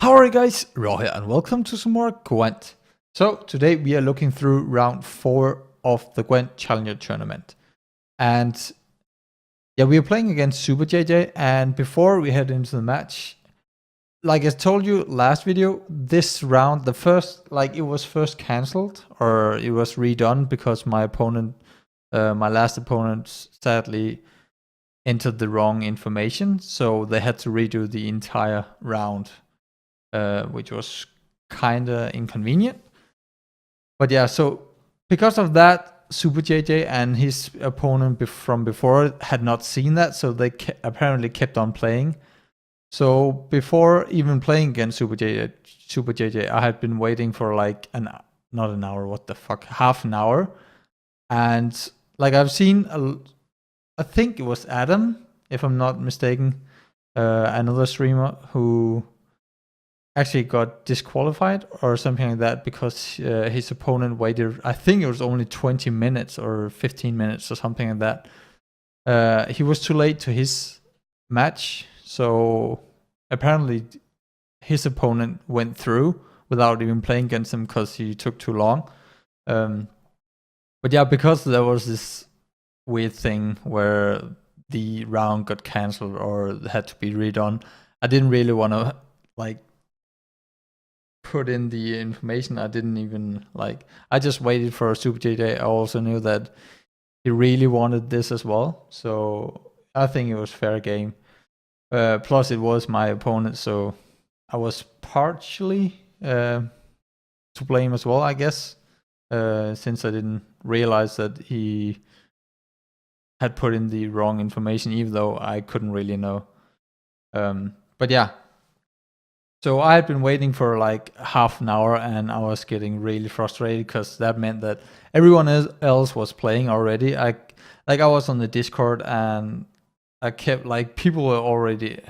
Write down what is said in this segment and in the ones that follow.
How are you guys? Raw here and welcome to some more Gwent. So today we are looking through round 4 of the Gwent Challenger Tournament. And yeah, we are playing against Superjj, and before we head into the match, like I told you last video, this round, the first, it was first cancelled or it was redone because my opponent, my last opponent sadly entered the wrong information. So they had to redo the entire round. Which was kind of inconvenient. But yeah, so because of that, Superjj and his opponent from before had not seen that, so they apparently kept on playing. So before even playing against Superjj, I had been waiting for like not an hour, what the fuck, half an hour. And like I've seen, I think it was Adam, if I'm not mistaken, another streamer who actually got disqualified or something like that because his opponent waited, I think it was only 20 minutes or 15 minutes or something like that. He was too late to his match, so apparently his opponent went through without even playing against him because he took too long. But yeah, because there was this weird thing where the round got cancelled or had to be redone, I didn't really want to put in the information. I didn't even I just waited for Superjj. I also knew that he really wanted this as well, so I think it was fair game. Plus it was my opponent, so I was partially to blame as well, I guess, since I didn't realize that he had put in the wrong information, even though I couldn't really know. But yeah, so I had been waiting for like half an hour, and I was getting really frustrated because that meant that everyone else was playing already. I was on the Discord, and I kept people were already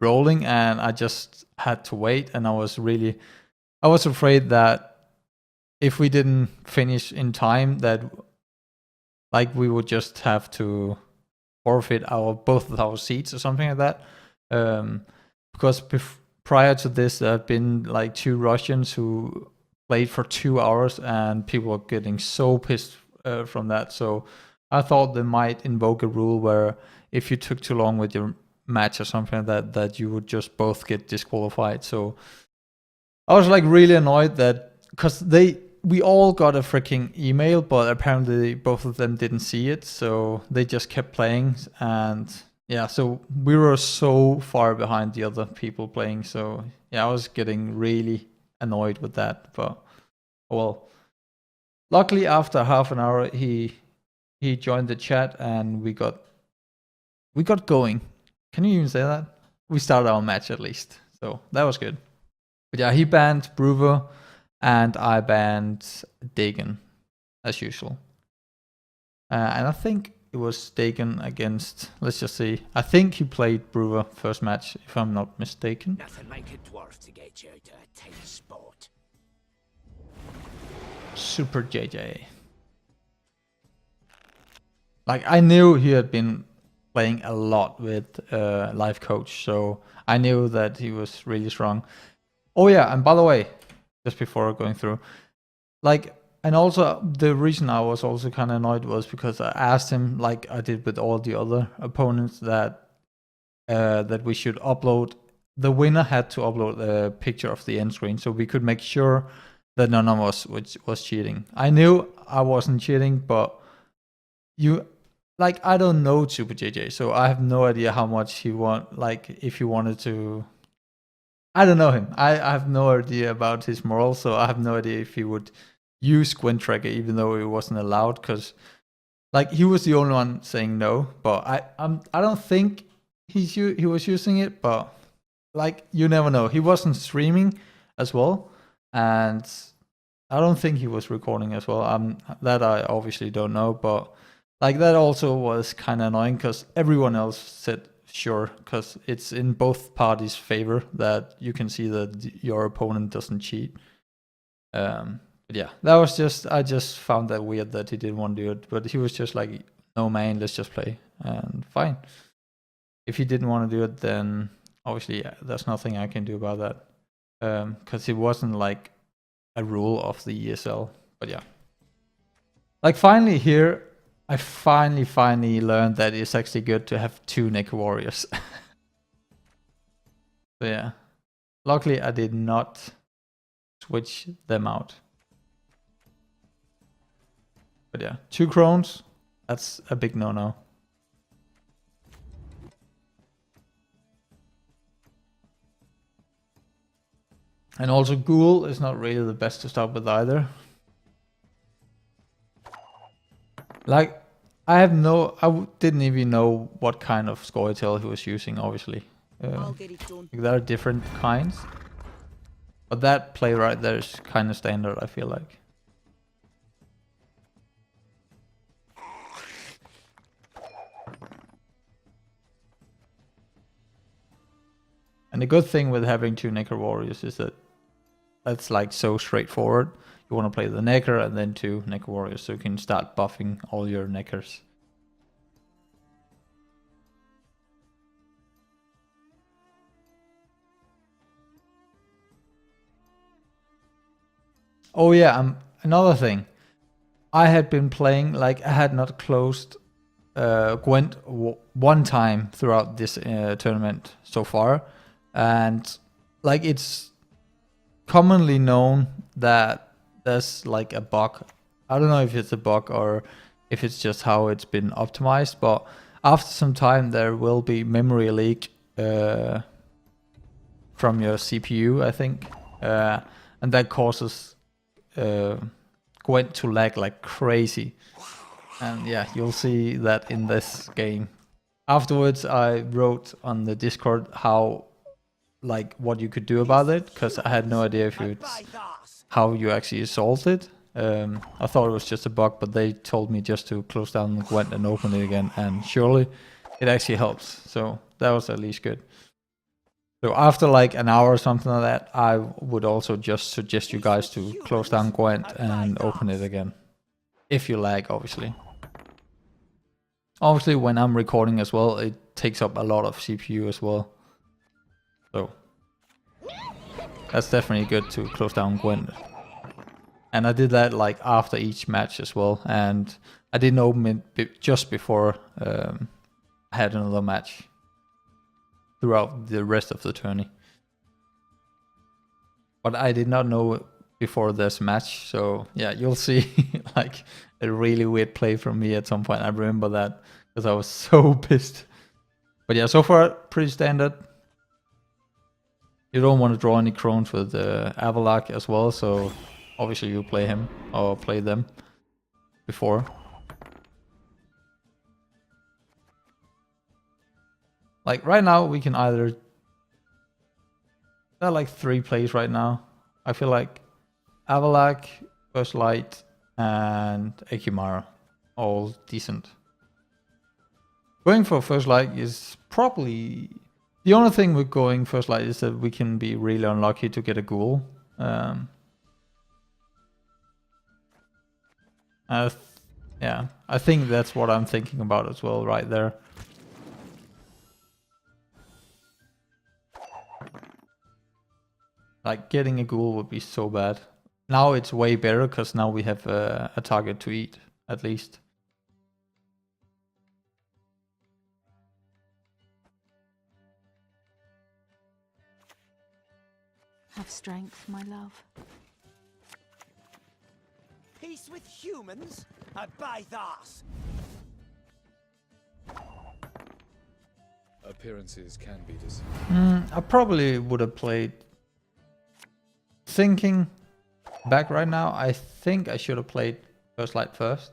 rolling, and I just had to wait. And I was afraid that if we didn't finish in time, that we would just have to forfeit both of our seats or something like that. Because prior to this, there had been 2 Russians who played for 2 hours, and people were getting so pissed from that. So I thought they might invoke a rule where if you took too long with your match or something like that you would just both get disqualified. So I was really annoyed that, because we all got a freaking email, but apparently both of them didn't see it, so they just kept playing. And yeah, so we were so far behind the other people playing. So yeah, I was getting really annoyed with that. But well, luckily after half an hour, he joined the chat, and we got going. Can you even say that? We started our match at least, so that was good. But yeah, he banned Brewer, and I banned Dagon as usual. And I think it was Dagon against, let's just see, I think he played Brewer first match, if I'm not mistaken. Nothing like a dwarf to get you to a tight spot. Superjj. I knew he had been playing a lot with Life Coach, so I knew that he was really strong. Oh yeah, and by the way, just before going through, and also the reason I was also kind of annoyed was because I asked him, like I did with all the other opponents, that we should upload. The winner had to upload a picture of the end screen so we could make sure that none of us was cheating. I knew I wasn't cheating, but I don't know Superjj, so I have no idea how much he if he wanted to. I don't know him. I have no idea about his morals, so I have no idea if he would use Gwent tracker even though it wasn't allowed, because he was the only one saying no. But I don't think he was using it, but you never know. He wasn't streaming as well, and I don't think he was recording as well. That I obviously don't know, but that also was kind of annoying because everyone else said sure, because it's in both parties' favor that you can see that your opponent doesn't cheat. But yeah, that was I just found that weird that he didn't want to do it, but he was just like, no man, let's just play, and fine. If he didn't want to do it, then obviously there's nothing I can do about that. because it wasn't like a rule of the ESL. But yeah, like finally here, I finally learned that it's actually good to have 2 Neck Warriors. So yeah, luckily I did not switch them out. But yeah, 2 Crones, that's a big no-no. And also Ghoul is not really the best to start with either. Like, didn't even know what kind of Scoia'teal he was using, obviously. I'll get it done. There are different kinds. But that play right there is kind of standard, I feel like. And the good thing with having 2 Necker Warriors is that that's like so straightforward. You want to play the Necker and then 2 Necker Warriors, so you can start buffing all your Neckers. Oh yeah, another thing. I had been playing, like I had not closed Gwent one time throughout this tournament so far. And like it's commonly known that there's like a bug. I don't know if it's a bug or if it's just how it's been optimized, but after some time there will be memory leak from your CPU, I think. And that causes Gwent to lag like crazy. And yeah, you'll see that in this game. Afterwards, I wrote on the Discord what you could do about it, because I had no idea if it's how you actually solved it. I thought it was just a bug, but they told me just to close down the Gwent and open it again, and surely it actually helps. So that was at least good. So after like an hour or something like that, I would also just suggest you guys to close down Gwent and open it again. If you lag, obviously. Obviously, when I'm recording as well, it takes up a lot of CPU as well. So that's definitely good to close down Gwent. And I did that like after each match as well. And I didn't open it just before I had another match throughout the rest of the tourney. But I did not know before this match. So yeah, you'll see like a really weird play from me at some point. I remember that because I was so pissed. But yeah, so far pretty standard. You don't want to draw any Crones with Avalak as well, so obviously you play him or play them before. Like right now we can either... There are like 3 plays right now. I feel like Avalak, First Light, and Ekimara, all decent. Going for First Light is probably... The only thing with going First Light is that we can be really unlucky to get a Ghoul. Yeah, I think that's what I'm thinking about as well right there. Like getting a Ghoul would be so bad. Now it's way better because now we have a target to eat, at least. Have strength, my love. Peace with humans? I buy that. Appearances can be deceiving. I probably would have played... Thinking back right now, I think I should have played First Light first.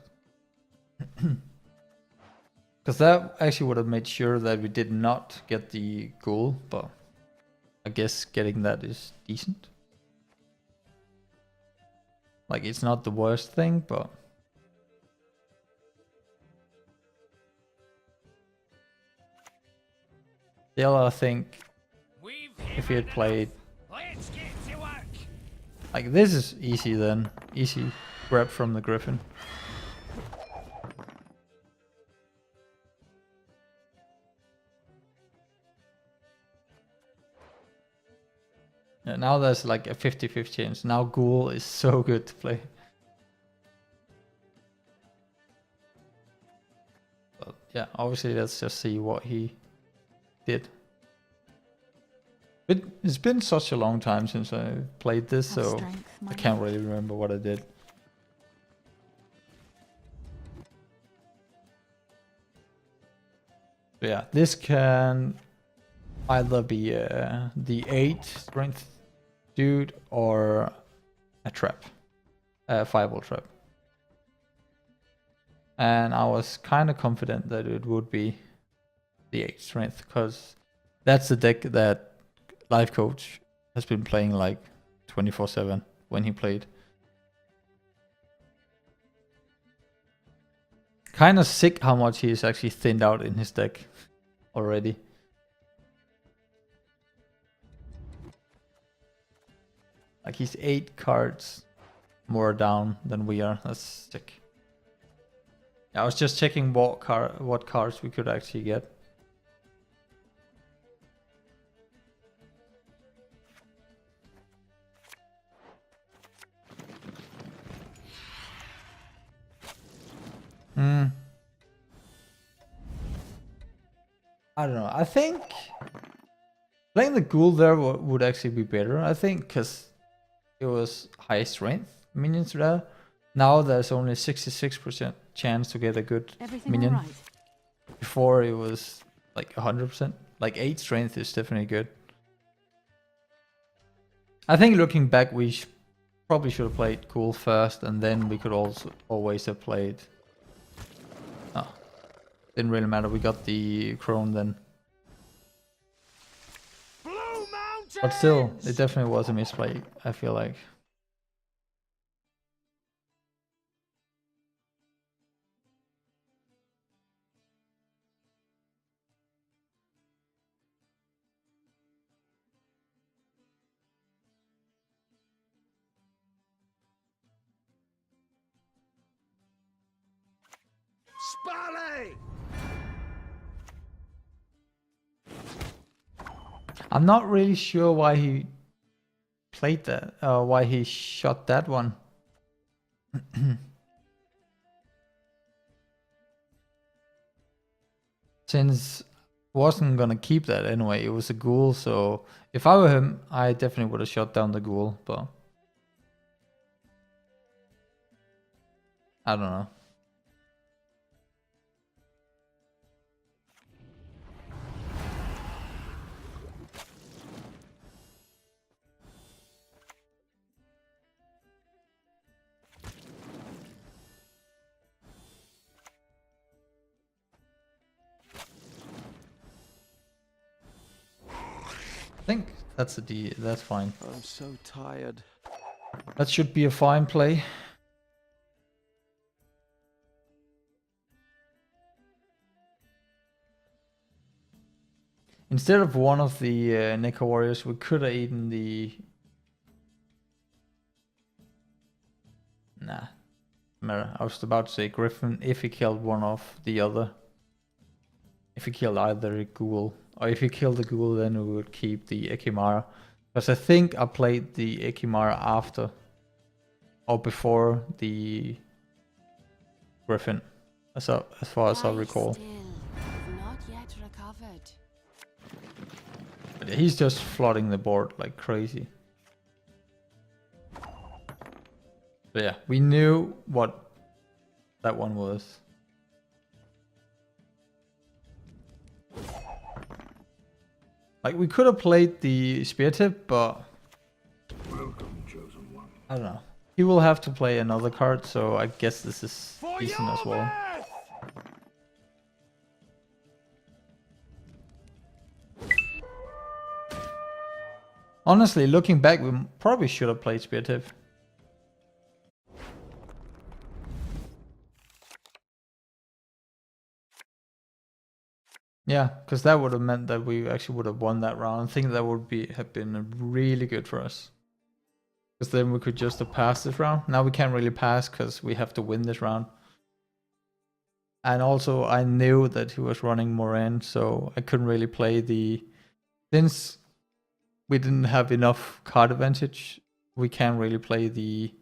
Because that actually would have made sure that we did not get the Ghoul, but I guess getting that is decent. Like, it's not the worst thing, but... Still, I think if he had played... Let's get to work. Like, this is easy then. Easy grab from the Griffin. Yeah, now there's like a 50-50 chance. Now Ghoul is so good to play. But yeah, obviously let's just see what he did. But it's been such a long time since I played this, Have so strength, my I can't love. really remember what I did. But yeah, this can either be the 8 strength dude or a trap, a fireball trap. And I was kind of confident that it would be the 8 strength, because that's the deck that Life Coach has been playing like 24/7 when he played. Kind of sick how much he's actually thinned out in his deck already. Like he's 8 cards more down than we are. That's sick. I was just checking what cards we could actually get. I don't know. I think playing the Ghoul there would actually be better. I think because it was high strength minions there. Now there's only 66% chance to get a good Everything minion. all right? Before it was like 100%. Like 8 strength is definitely good. I think looking back, we probably should have played Ghoul first, and then we could also always have played. Oh, didn't really matter. We got the Crone then. But still, it definitely was a misplay, I feel like. Spally! I'm not really sure why he played that, why he shot that one. Since wasn't gonna keep that anyway, it was a Ghoul, so if I were him, I definitely would have shot down the Ghoul, but I don't know. I think that's a D. That's fine. I'm so tired. That should be a fine play. Instead of one of the Neko Warriors, we could have eaten the... Nah. I was about to say Griffin if he killed one of the other. If he killed either a Ghoul. Or if he killed the Ghoul, then we would keep the Ekimara. Because I think I played the Ekimara after. Or before the Griffin. As far as I recall. Still, I've not yet recovered. But he's just flooding the board like crazy. But yeah, we knew what that one was. Like we could have played the spear tip, but I don't know. He will have to play another card, so I guess this is decent as well. Honestly, looking back, we probably should have played spear tip. Yeah, because that would have meant that we actually would have won that round. I think that would have been really good for us. Because then we could just have passed this round. Now we can't really pass because we have to win this round. And also I knew that he was running Moran, so I couldn't really play the... Since we didn't have enough card advantage. We can't really play the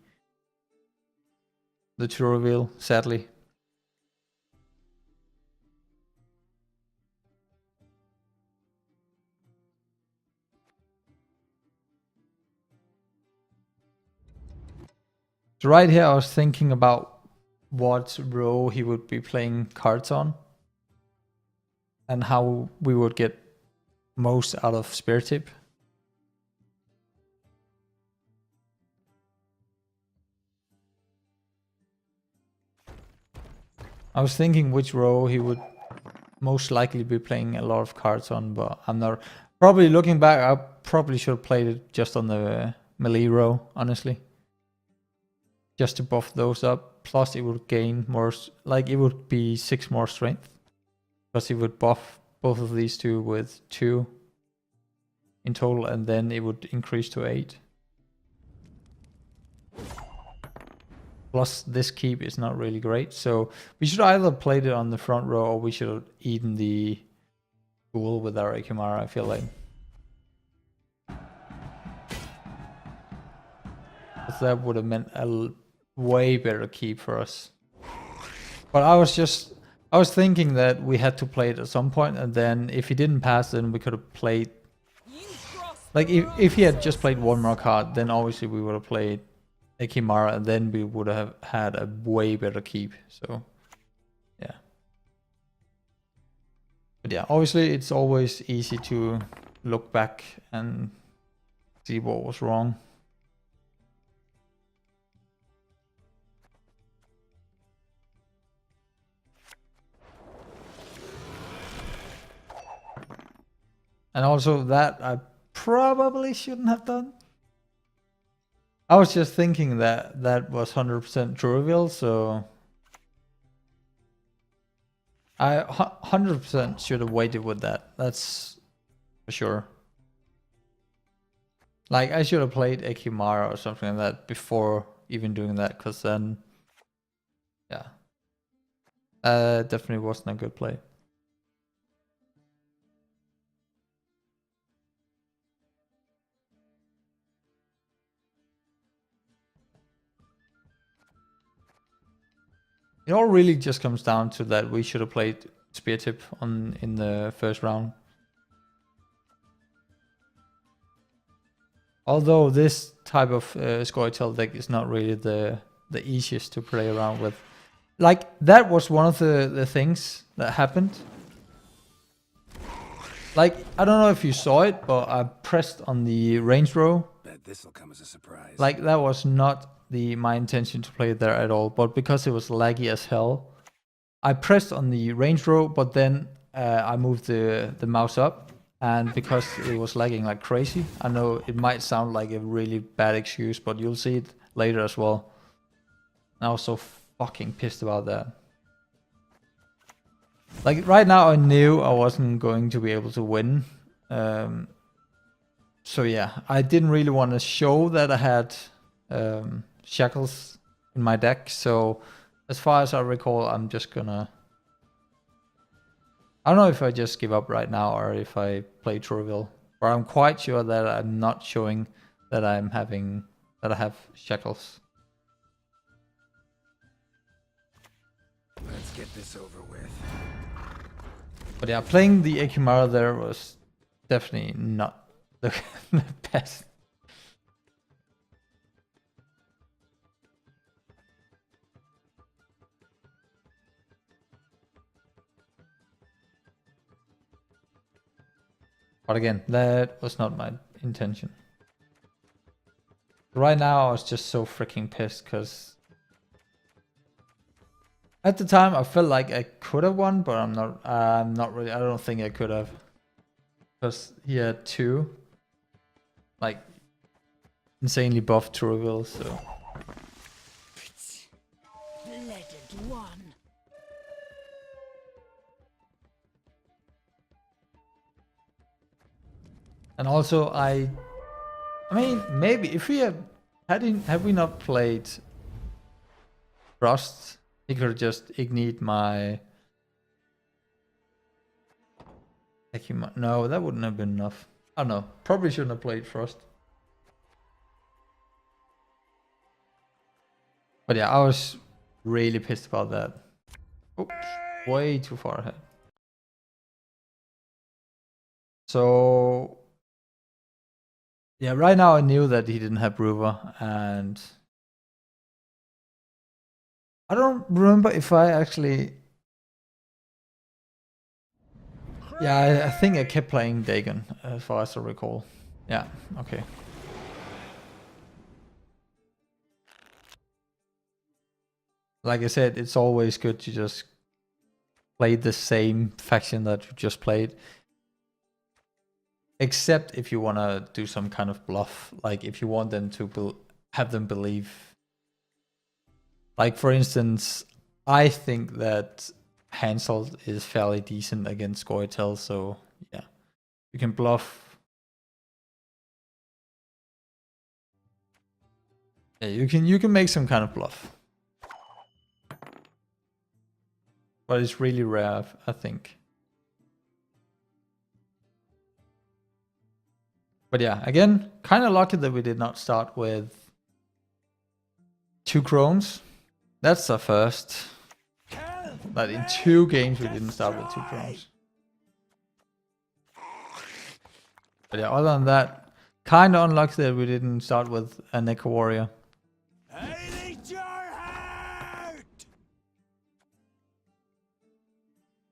true reveal, sadly. So right here, I was thinking about what row he would be playing cards on, and how we would get most out of Spear Tip. I was thinking which row he would most likely be playing a lot of cards on, but I'm not. Probably looking back, I probably should have played it just on the melee row, honestly. Just to buff those up. Plus it would gain more, like it would be 6 more strength. Because it would buff both of these two with 2 in total, and then it would increase to 8. Plus this keep is not really great, so we should either played it on the front row or we should have eaten the duel with our Ekimara, I feel like. Because that would have meant a way better keep for us. But I was thinking that we had to play it at some point, and then if he didn't pass, then we could have played. Like if he had just played one more card, then obviously we would have played Ekimara, and then we would have had a way better keep. So yeah. But yeah, obviously it's always easy to look back and see what was wrong. And also that I probably shouldn't have done. I was just thinking that that was 100% true reveal, so I 100% should have waited with that. That's for sure. Like I should have played Ekimara or something like that before even doing that, because then, yeah, definitely wasn't a good play. It all really just comes down to that we should have played Spear Tip in the first round. Although this type of Scoia'teal deck is not really the easiest to play around with. Like that was one of the things that happened. Like I don't know if you saw it, but I pressed on the range row. Bet this'll come as a surprise. Like that was not my intention to play there at all, but because it was laggy as hell, I pressed on the range row, but then I moved the mouse up, and because it was lagging like crazy, I know it might sound like a really bad excuse, but you'll see it later as well. And I was so fucking pissed about that. Like right now I knew I wasn't going to be able to win. So yeah, I didn't really want to show that I had shackles in my deck, so as far as I recall, I'm just gonna, I don't know if I just give up right now or if I play Trouville, but I'm quite sure that I'm not showing that I have shackles. Let's get this over with. But yeah, playing the Ekimara there was definitely not the best. But again, that was not my intention. Right now, I was just so freaking pissed because at the time I felt like I could have won, but I'm not really. I don't think I could have, because he had 2 like insanely buffed Trouville, so. Leaded one. And also, I mean, maybe if we had we not played Frost, he could just ignite my. No, that wouldn't have been enough. I don't know. Probably shouldn't have played Frost. But yeah, I was really pissed about that. Oops, way too far ahead. So yeah, right now I knew that he didn't have Brewer, and I don't remember if I actually. Yeah, I think I kept playing Dagon as far as I recall. Yeah, okay. Like I said, it's always good to just play the same faction that you just played. Except if you want to do some kind of bluff. Like if you want them to have them believe. Like for instance, I think that Hansel is fairly decent against Scoia'teal, so yeah. You can bluff. Yeah, you can make some kind of bluff. But it's really rare, I think. But yeah, again, kind of lucky that we did not start with 2 Chromes. That's the first. That in 2 games we didn't start with 2 Chromes. But yeah, other than that, kind of unlucky that we didn't start with a Neko Warrior.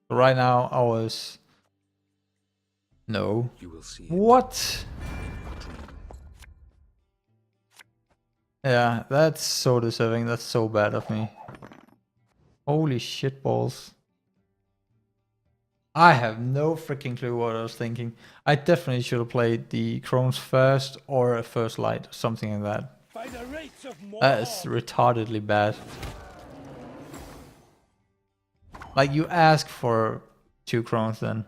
So right now I was... No. You will see. What? Yeah, that's so deserving. That's so bad of me. Holy shit balls. I have no freaking clue what I was thinking. I definitely should have played the Chromes first or a First Light, something like that. That is retardedly bad. Like you ask for 2 Chromes then.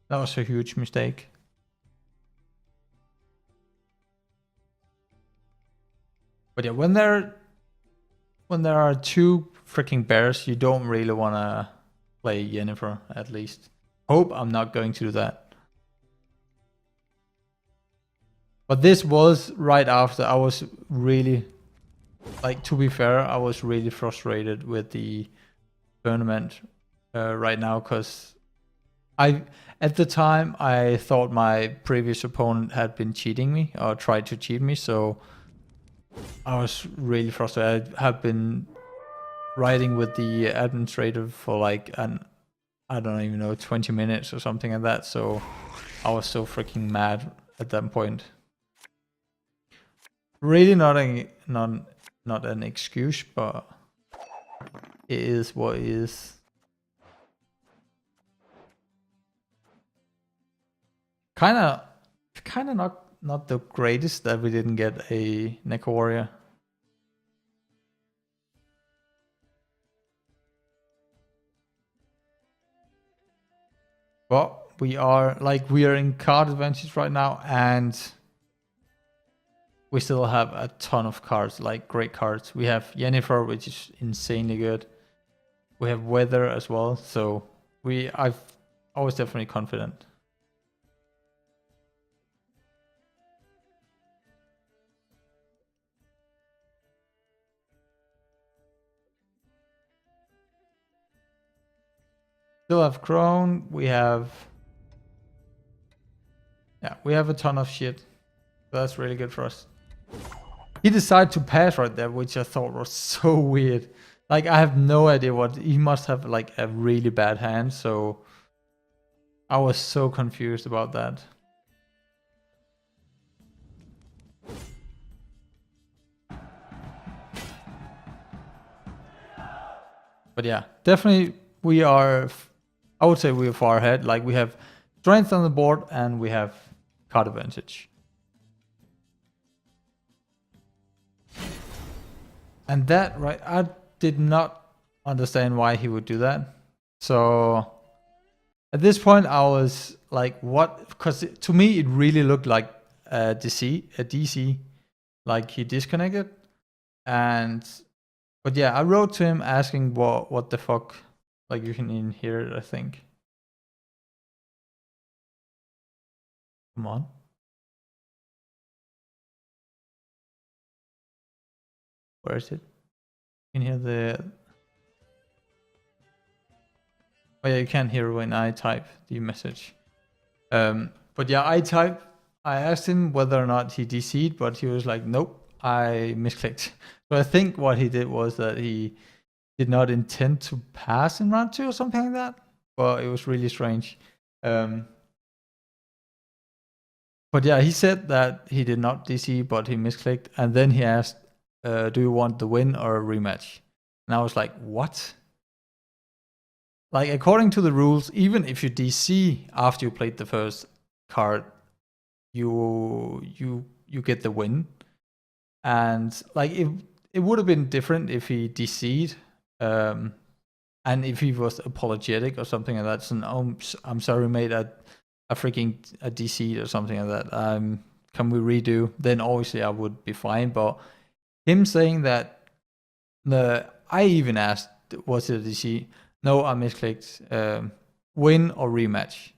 That was a huge mistake. But yeah, when there are 2 freaking bears, you don't really want to play Yennefer, at least. Hope I'm not going to do that. But this was right after I was really, like, to be fair, I was really frustrated with the tournament right now, because at the time I thought my previous opponent had been cheating me or tried to cheat me, so I was really frustrated. I have been writing with the administrator for like I don't even know, 20 minutes or something like that, so I was so freaking mad at that point. Really not an excuse, but it is what it is. Kinda not the greatest that we didn't get a Neko Warrior. But we are in card advantage right now, and we still have a ton of cards, like great cards. We have Yennefer, which is insanely good. We have Weather as well, so I was definitely confident. Still have Crone, we have a ton of shit. That's really good for us. He decided to pass right there, which I thought was so weird. Like, I have no idea what... He must have, like, a really bad hand, so... I was so confused about that. But yeah, definitely we are... I would say we are far ahead. Like, we have strength on the board, and we have card advantage. And that, right, I did not understand why he would do that. So at this point I was like, what? Because to me it really looked like a DC, like he disconnected. And But yeah, I wrote to him asking what the fuck. Like you can even hear it, I think. Come on. Where is it? You can hear the... Oh yeah, you can't hear when I type the message. But yeah, I asked him whether or not he DC'd, but he was like, nope, I misclicked. So I think what he did was that he did not intend to pass in round 2 or something like that. Well, it was really strange. But yeah, he said that he did not DC, but he misclicked. And then he asked, do you want the win or a rematch? And I was like, what? Like, according to the rules, even if you DC after you played the first card, you get the win. And like, it would have been different if he DC'd, and if he was apologetic or something like that. So I'm sorry, mate, I freaking DC'd or something like that. Can we redo? Then obviously I would be fine. But him saying that, I even asked, was it a DC? No, I misclicked. Win or rematch?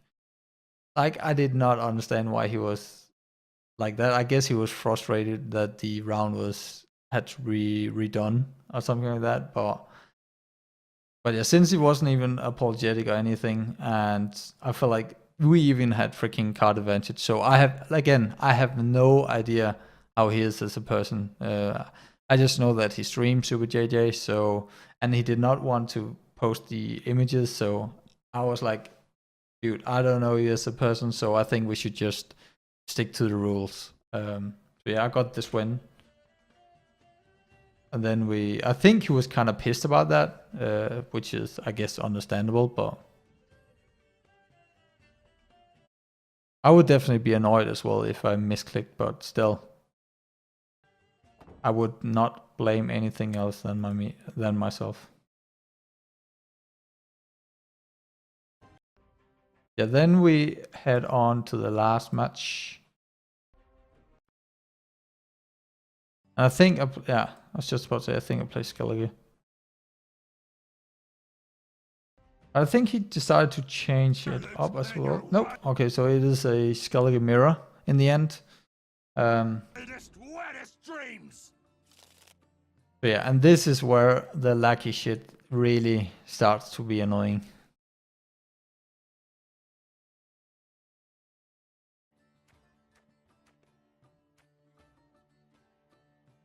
Like, I did not understand why he was like that. I guess he was frustrated that the round had to be redone or something like that. But yeah, since he wasn't even apologetic or anything, and I feel like we even had freaking card advantage. So I have no idea how he is as a person. I just know that he streams Superjj, so, and he did not want to post the images. So I was like, dude, I don't know you as a person, so I think we should just stick to the rules. So yeah, I got this win. And then I think he was kind of pissed about that, which is, I guess, understandable, but I would definitely be annoyed as well if I misclicked, but still, I would not blame anything else than myself. Yeah, then we head on to the last match. And I think, I was just about to say, I think I play Scoia'teal. I think he decided to change it up as well. Nope. Okay, so it is a Scoia'teal mirror in the end. So yeah, and this is where the lackey shit really starts to be annoying.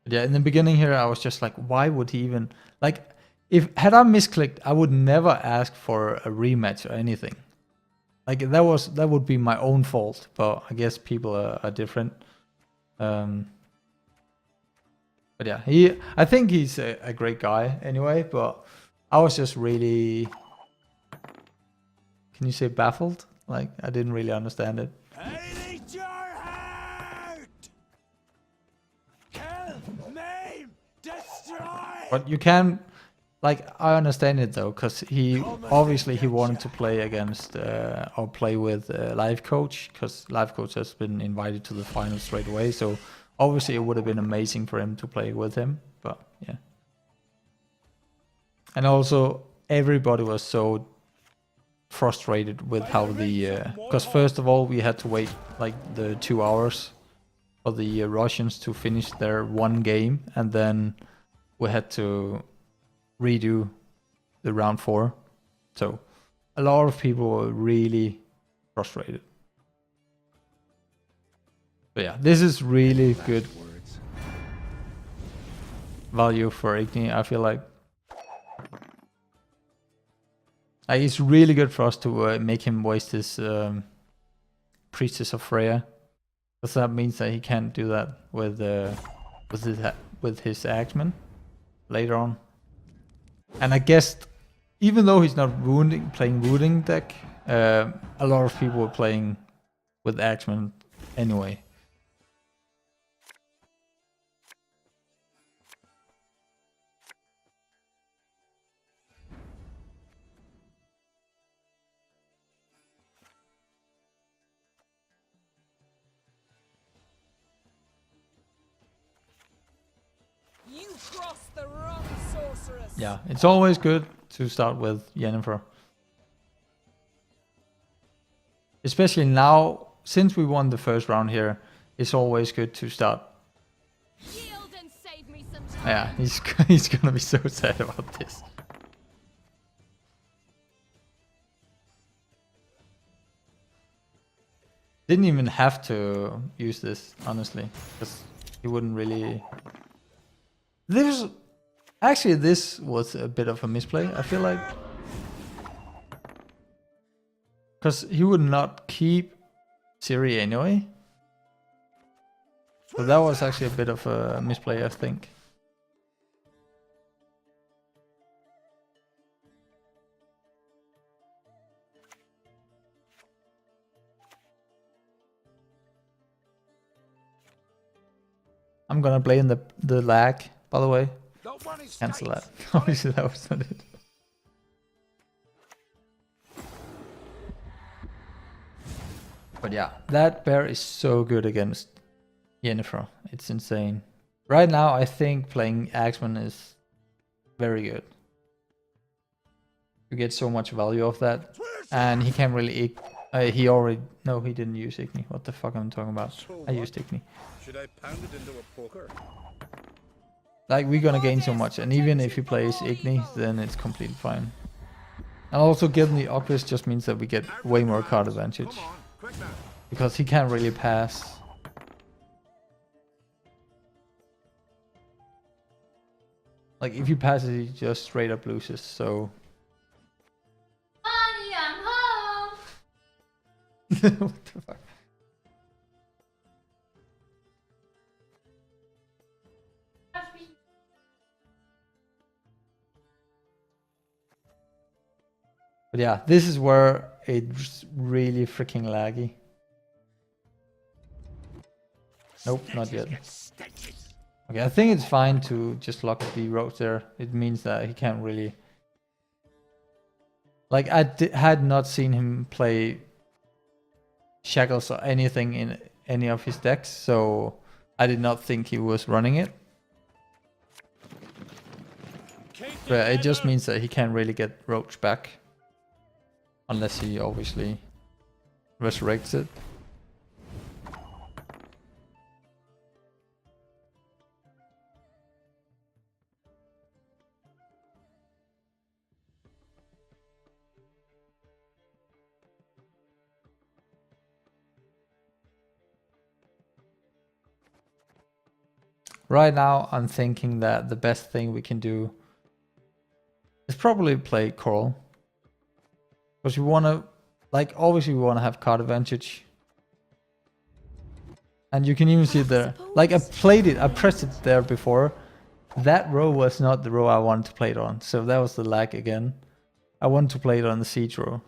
But yeah, in the beginning here, I was just like, why would he even, like, had I misclicked, I would never ask for a rematch or anything. Like, that would be my own fault, but I guess people are different. But yeah, I think he's a great guy anyway, but I was just really, can you say baffled? Like, I didn't really understand it. I need your heart! Kill, maim, destroy! But you can, like, I understand it though, because he wanted to play against or play with Live Coach, because Live Coach has been invited to the final straight away. So obviously it would have been amazing for him to play with him. But yeah, and also everybody was so frustrated with how because first of all we had to wait like the 2 hours for the Russians to finish their one game, and then we had to redo the round 4. So a lot of people were really frustrated. But yeah, this is really good value for Igni, I feel like. It's really good for us to make him waste his Priestess of Freya, because that means that he can't do that with his Axeman later on. And I guess even though he's not playing wounding deck, a lot of people were playing with Axeman anyway. You crossed the wrong sword. Yeah, it's always good to start with Yennefer. Especially now, since we won the first round here, it's always good to start. Yield and save me some time. Yeah, he's gonna be so sad about this. Didn't even have to use this, honestly, because he wouldn't really... This was a bit of a misplay, I feel like. Because he would not keep Ciri anyway. So that was actually a bit of a misplay, I think. I'm gonna blame the lag, by the way. Cancel that. Obviously that was not it. But yeah, that bear is so good against Yennefer. It's insane. Right now, I think playing Axeman is very good. You get so much value of that. And he can't really... he already... No, he didn't use Igni. What the fuck am I talking about? I used Igni. Should I pound it into a poker? Like, we're gonna gain so much. And even if he plays Igni, then it's completely fine. And also getting the Oculus just means that we get way more card advantage. Because he can't really pass. Like, if he passes, he just straight up loses, so... Honey, I'm home. What the fuck? But yeah, this is where it's really freaking laggy. Nope, not yet. Okay, I think it's fine to just lock the roads there. It means that he can't really... Like, I had not seen him play Shackles or anything in any of his decks, so I did not think he was running it. But it just means that he can't really get Roach back. Unless he obviously resurrects it. Right now, I'm thinking that the best thing we can do is probably play Coral. Because we want to, like, obviously we want to have card advantage. And you can even see it there. Like, I pressed it there before. That row was not the row I wanted to play it on. So that was the lag again. I wanted to play it on the siege row.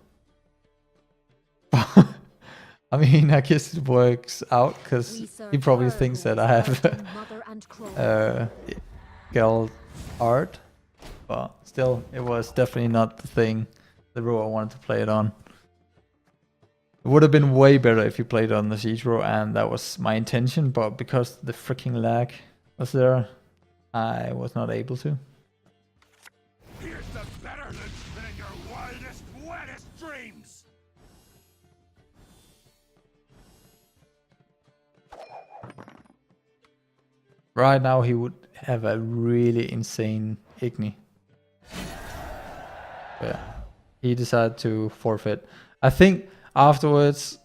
I mean, I guess it works out because he probably thinks that I have Geld art, but still, it was definitely not the row I wanted to play it on. It would have been way better if you played on the siege row, and that was my intention, but because the freaking lag was there, I was not able to. Here's the better than in your wildest, wettest dreams. Right now he would have a really insane Igni. Yeah. He decided to forfeit. I think afterwards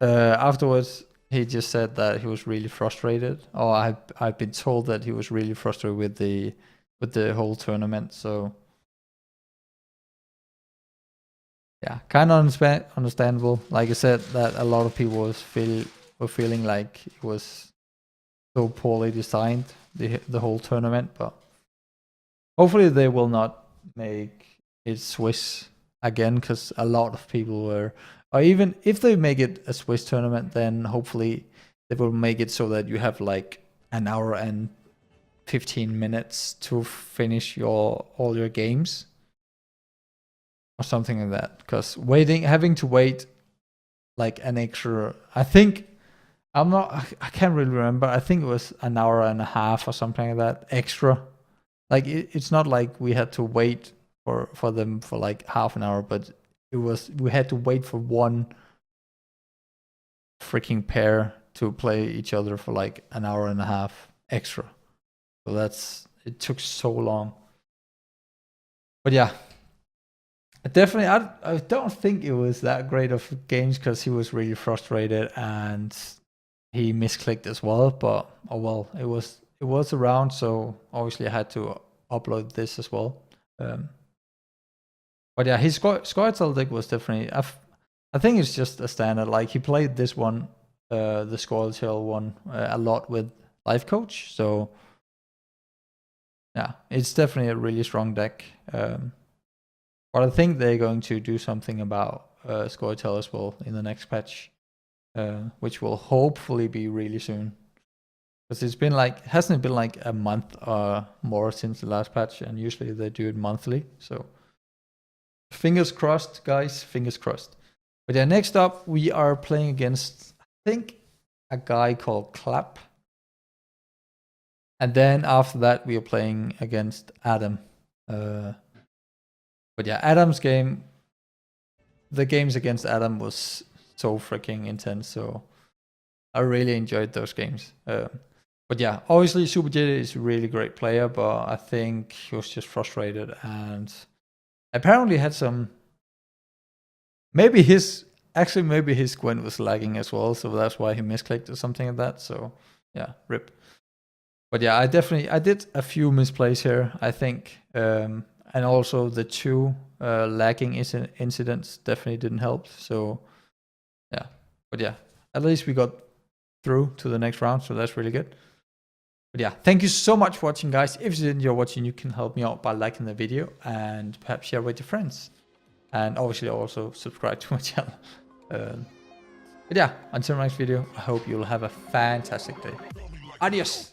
he just said that he was really frustrated. Or I've been told that he was really frustrated with the whole tournament, so yeah, kind of understandable. Like I said, that a lot of people were feeling like it was so poorly designed, the whole tournament, but hopefully they will not make it Swiss again, because a lot of people were, or even if they make it a Swiss tournament, then hopefully they will make it so that you have like an hour and 15 minutes to finish all your games or something like that, because having to wait like an extra, I can't really remember. I think it was an hour and a half or something like that extra like it's not like we had to wait for them for like half an hour, but we had to wait for one freaking pair to play each other for like an hour and a half extra. So it took so long. But yeah, definitely I don't think it was that great of games because he was really frustrated and he misclicked as well. But oh well, it was around, so obviously I had to upload this as well. But yeah, his Scoia'teal deck was definitely. I think it's just a standard. Like he played this one, the Scoia'teal one, a lot with Life Coach. So yeah, it's definitely a really strong deck. But I think they're going to do something about Scoia'teal as well in the next patch, which will hopefully be really soon. Because it's been like, hasn't it been like a month or more since the last patch, and usually they do it monthly. So fingers crossed, guys, fingers crossed. But yeah, next up we are playing against, I think, a guy called Clap. And then after that we are playing against Adam. But yeah, Adam's game, the games against Adam was so freaking intense. So I really enjoyed those games. But yeah, obviously Superjj is a really great player, but I think he was just frustrated and apparently had some. Maybe his Gwent was lagging as well, so that's why he misclicked or something like that. So yeah, rip. But yeah, I did a few misplays here, I think. And also the two lagging incidents definitely didn't help. So yeah, but yeah, at least we got through to the next round, so that's really good. But yeah, thank you so much for watching, guys. If you did enjoy watching, you can help me out by liking the video and perhaps share with your friends. And obviously also subscribe to my channel. But yeah, until the next video, I hope you'll have a fantastic day. Adios!